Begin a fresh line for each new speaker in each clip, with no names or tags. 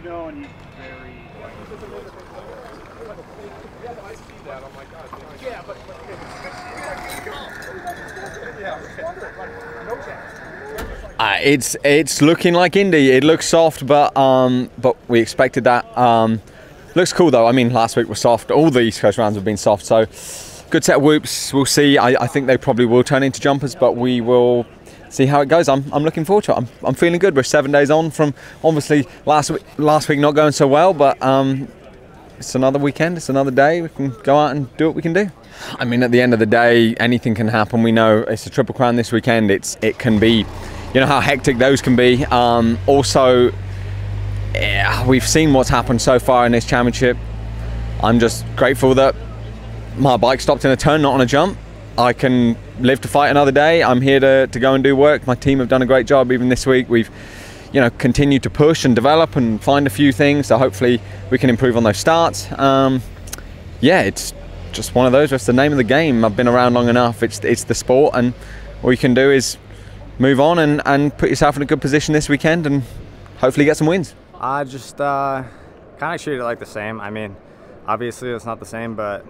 No, and you very. Yeah, but.
It's looking like Indy. It looks soft, but we expected that. Looks cool though. I mean, last week was soft. All the East Coast rounds have been soft, so good set of whoops. We'll see. I think they probably will turn into jumpers, but we will see how it goes. I'm looking forward to it. I'm feeling good. We're 7 days on from obviously last week not going so well, but it's another weekend. It's another day. We can go out and do what we can do. I mean, at the end of the day, anything can happen. We know it's a Triple Crown this weekend. It can be, you know how hectic those can be. Also, yeah, we've seen what's happened so far in this championship. I'm just grateful that my bike stopped in a turn, not on a jump. I can live to fight another day. I'm here to go and do work. My team have done a great job even this week. We've, you know, continued to push and develop and find a few things. So hopefully we can improve on those starts. Yeah, it's just one of those. That's the name of the game. I've been around long enough. It's the sport, and all you can do is move on and put yourself in a good position this weekend and hopefully get some wins.
I just kind of treat it like the same. I mean, obviously it's not the same, but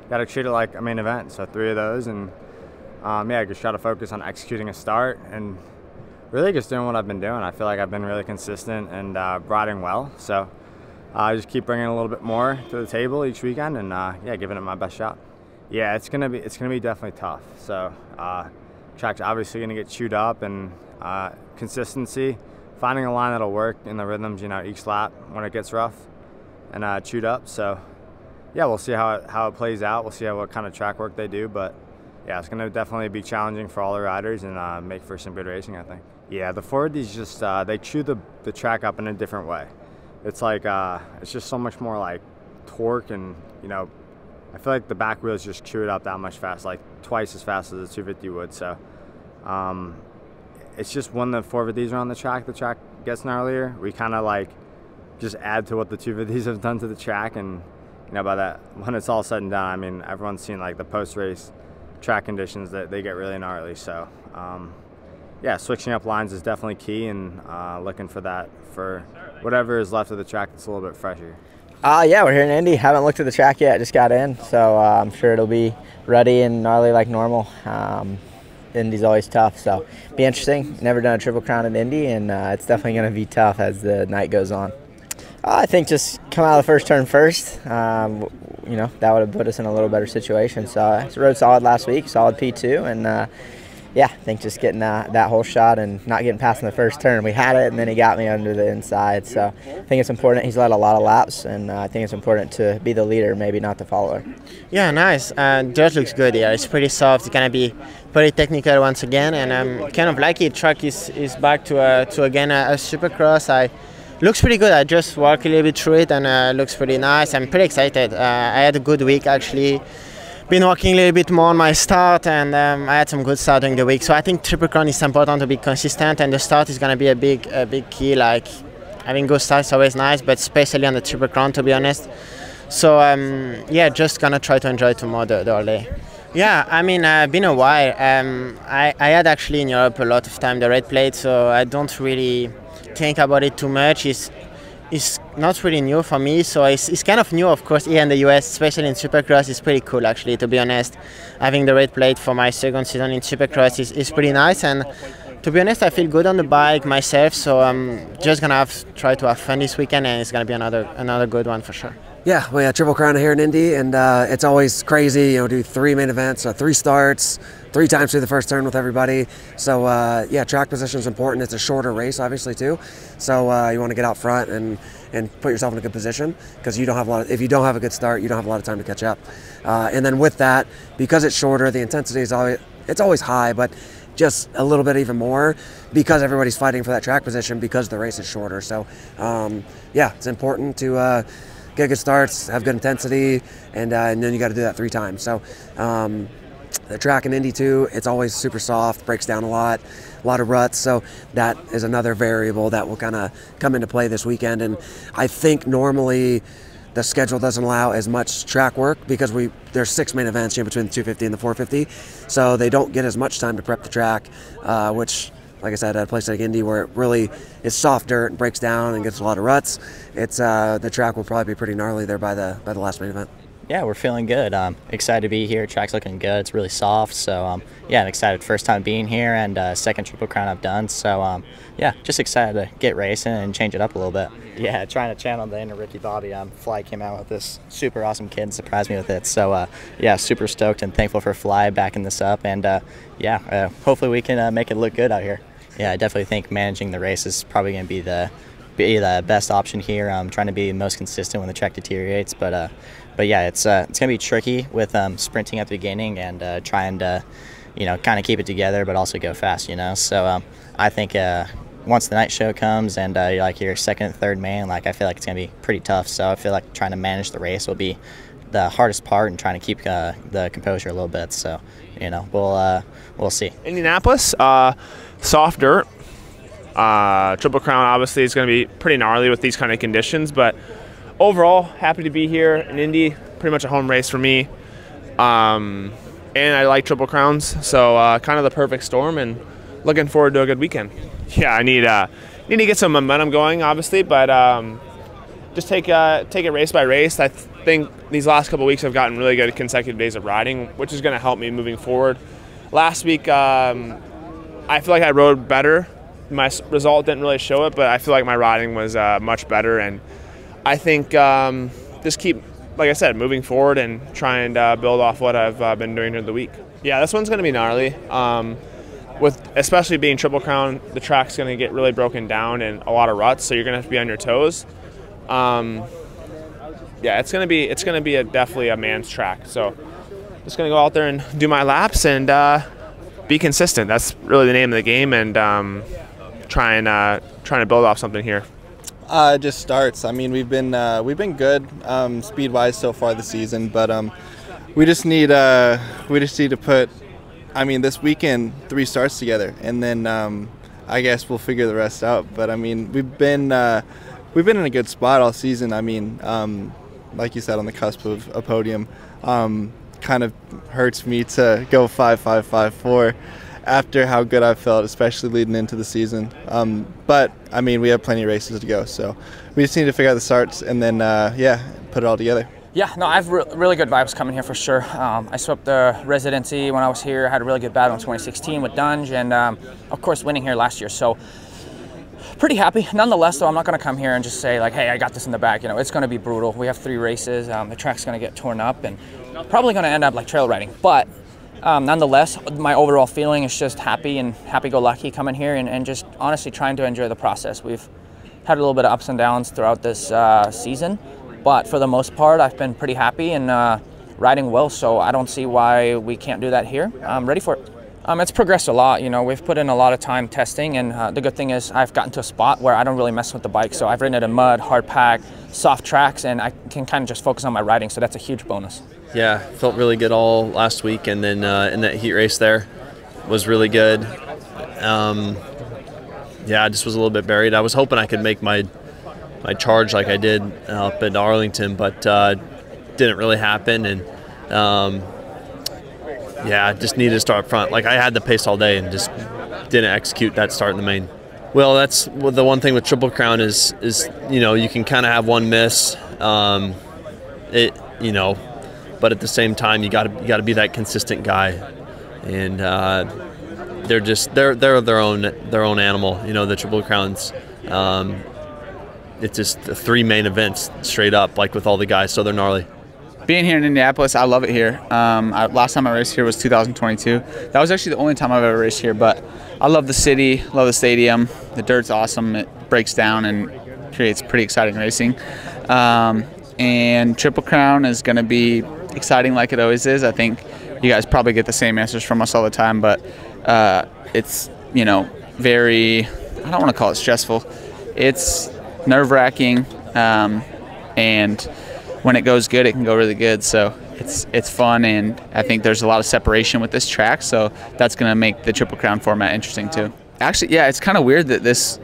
got to treat it like a main event. So 3 of those, and yeah, just try to focus on executing a start and really just doing what I've been doing. I feel like I've been really consistent and riding well. So I just keep bringing a little bit more to the table each weekend, and yeah, giving it my best shot. Yeah, it's gonna be definitely tough. So track's obviously gonna get chewed up, and consistency, finding a line that'll work in the rhythms, you know, each lap when it gets rough and chewed up. So yeah, we'll see how it plays out. We'll see what kind of track work they do, but yeah, it's gonna definitely be challenging for all the riders and make for some good racing, I think. Yeah, the 450s just they chew the track up in a different way. It's like it's just so much more like torque, and you know, I feel like the back wheels just chew it up that much fast, like twice as fast as the 250 would. So it's just when the 450s are on the track gets gnarlier. We kind of like just add to what the 250s have done to the track, and you know, by that, when it's all said and done, I mean, everyone's seen like the post-race track conditions that they get really gnarly. So yeah, switching up lines is definitely key, and looking for that for whatever is left of the track that's a little bit fresher.
Yeah, we're here in Indy. Haven't looked at the track yet. Just got in, so I'm sure it'll be ruddy and gnarly like normal. Indy's always tough, so be interesting. Never done a Triple Crown in Indy, and it's definitely going to be tough as the night goes on. I think just come out of the first turn first. You know, that would have put us in a little better situation. So I rode solid last week, solid P2, and yeah, I think just getting that whole shot and not getting past in the first turn. We had it, and then he got me under the inside. So I think it's important. He's led a lot of laps, and I think it's important to be the leader, maybe not the follower.
Yeah, nice. Dirt looks good here. It's pretty soft. It's going to be pretty technical once again, and I'm kind of lucky. Track is back to again a Supercross. Looks pretty good. I just walked a little bit through it, and looks pretty nice. I'm pretty excited. I had a good week actually. Been working a little bit more on my start, and I had some good start during the week. So I think Triple Crown is important to be consistent, and the start is going to be a big key. Like having good start is always nice, but especially on the Triple Crown, to be honest. So yeah, just gonna try to enjoy tomorrow the whole day. Yeah, I mean, been a while. I had actually in Europe a lot of time the red plate, so I don't really think about it too much. It's not really new for me, so it's kind of new, of course, here in the US, especially in Supercross. It's pretty cool, actually, to be honest. Having the red plate for my second season in Supercross is pretty nice, and to be honest, I feel good on the bike myself, so I'm just gonna try to have fun this weekend, and it's gonna be another good one for sure.
Yeah, we had Triple Crown here in Indy, and it's always crazy, you know, do 3 main events, 3 starts, 3 times through the first turn with everybody. So yeah, track position is important. It's a shorter race, obviously, too. So you want to get out front and put yourself in a good position, because you don't have a lot. If you don't have a good start, you don't have a lot of time to catch up. And then with that, because it's shorter, the intensity is always high, but just a little bit even more because everybody's fighting for that track position because the race is shorter. So yeah, it's important to get good starts, have good intensity, and then you got to do that 3 times. So the track in Indy too, it's always super soft, breaks down a lot of ruts. So that is another variable that will kind of come into play this weekend. And I think normally the schedule doesn't allow as much track work because there's 6 main events between the 250 and the 450. So they don't get as much time to prep the track, which like I said, at a place like Indy where it really is soft dirt and breaks down and gets a lot of ruts, it's the track will probably be pretty gnarly there by the last main event.
Yeah, we're feeling good. Excited to be here. Track's looking good. It's really soft. So, yeah, I'm excited. First time being here and second Triple Crown I've done. So, yeah, just excited to get racing and change it up a little bit. Yeah, trying to channel the inner Ricky Bobby. Fly came out with this super awesome kid and surprised me with it. So, yeah, super stoked and thankful for Fly backing this up. And, yeah, hopefully we can make it look good out here. Yeah, I definitely think managing the race is probably going to be the best option here. I'm trying to be most consistent when the track deteriorates, but yeah, it's gonna be tricky with sprinting at the beginning and trying to, kind of keep it together, but also go fast, So I think once the night show comes and you're like your second and third man, I feel like it's gonna be pretty tough. So I feel like trying to manage the race will be the hardest part and trying to keep the composure a little bit. So we'll see.
Indianapolis, soft dirt. Triple Crown obviously is going to be pretty gnarly with these kind of conditions, but overall happy to be here in Indy. Pretty much a home race for me, and I like Triple Crowns, so kind of the perfect storm, and looking forward to a good weekend. Yeah, I need to get some momentum going, obviously, but just take it race by race. I think these last couple of weeks I've gotten really good consecutive days of riding, which is going to help me moving forward. Last week I feel like I rode better. My result didn't really show it, but I feel like my riding was much better, and I think just keep, like I said, moving forward and try and build off what I've been doing during the week. Yeah, this one's going to be gnarly. With especially being Triple Crown, the track's going to get really broken down and a lot of ruts, so you're going to have to be on your toes. Yeah, it's going to be definitely a man's track. So just going to go out there and do my laps and be consistent. That's really the name of the game, and trying to build off something here.
Just starts. I mean, we've been good speed-wise so far this season, but we just need to put, I mean, this weekend 3 starts together, and then I guess we'll figure the rest out. But I mean, we've been in a good spot all season. I mean, like you said, on the cusp of a podium. Kind of hurts me to go 5.554 after how good I felt, especially leading into the season. But I mean, we have plenty of races to go, so we just need to figure out the starts and then yeah, put it all together.
Yeah, no, I have really good vibes coming here for sure. I swept the residency when I was here. I had a really good battle in 2016 with Dunge, and of course winning here last year. So pretty happy. Nonetheless, though, I'm not going to come here and just say like, hey, I got this in the bag. It's going to be brutal. We have 3 races. The track's going to get torn up and probably going to end up like trail riding. But nonetheless, my overall feeling is just happy and happy-go-lucky coming here and just honestly trying to enjoy the process. We've had a little bit of ups and downs throughout this season, but for the most part, I've been pretty happy and riding well, so I don't see why we can't do that here. I'm ready for it. It's progressed a lot. We've put in a lot of time testing, and the good thing is I've gotten to a spot where I don't really mess with the bike, so I've ridden it in mud, hard pack, soft tracks, and I can kind of just focus on my riding, so that's a huge bonus.
Yeah, felt really good all last week, and then in that heat race there was really good. Yeah, I just was a little bit buried. I was hoping I could make my charge like I did up in Arlington, but didn't really happen, and yeah, I just needed to start up front. Like, I had the pace all day and just didn't execute that start in the main. Well, that's the one thing with Triple Crown is you can kind of have one miss, but at the same time you got to be that consistent guy, and they're their own animal. The Triple Crowns. It's just 3 main events straight up, like with all the guys, so they're gnarly.
Being here in Indianapolis, I love it here. Last time I raced here was 2022. That was actually the only time I've ever raced here, but I love the city, love the stadium. The dirt's awesome. It breaks down and creates pretty exciting racing. And Triple Crown is going to be exciting like it always is. I think you guys probably get the same answers from us all the time, but it's, very, I don't want to call it stressful. It's nerve-wracking, and when it goes good, it can go really good. So it's fun, and I think there's a lot of separation with this track, so that's going to make the Triple Crown format interesting too. Actually, yeah, it's kind of weird that this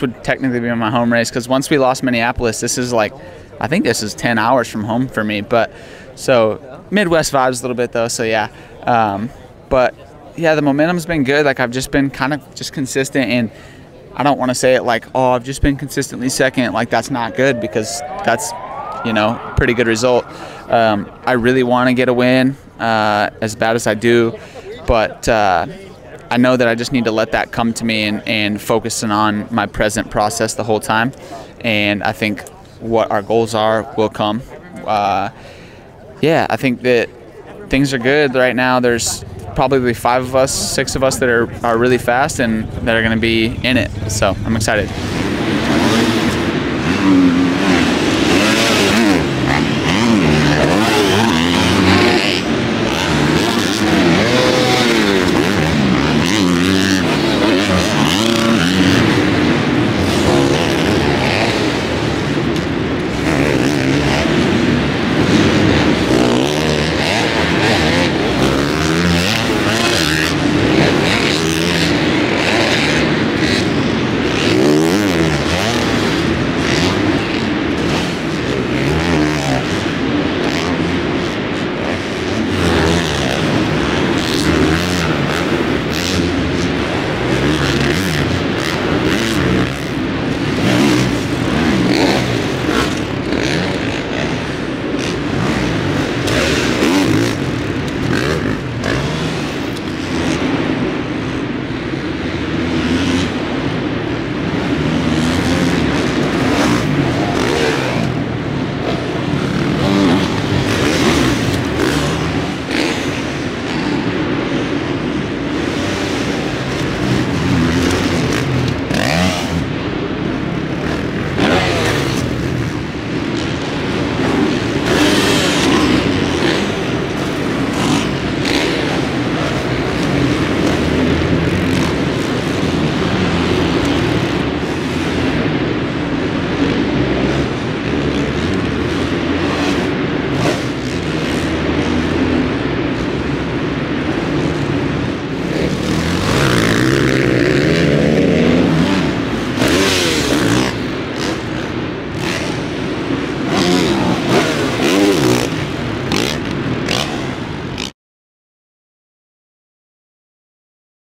would technically be my home race, because once we lost Minneapolis, this is like, I think this is 10 hours from home for me. But so Midwest vibes a little bit though. So yeah, but yeah, the momentum's been good. Like I've just been kind of just consistent, and I don't want to say it like, oh, I've just been consistently second. Like that's not good, because that's, you know, pretty good result. I really want to get a win, as bad as I do, but I know that I just need to let that come to me and focusing on my present process the whole time. And I think what our goals are will come. Yeah, I think that things are good right now. There's probably 5 of us, 6 of us that are really fast and that are going to be in it. So I'm excited.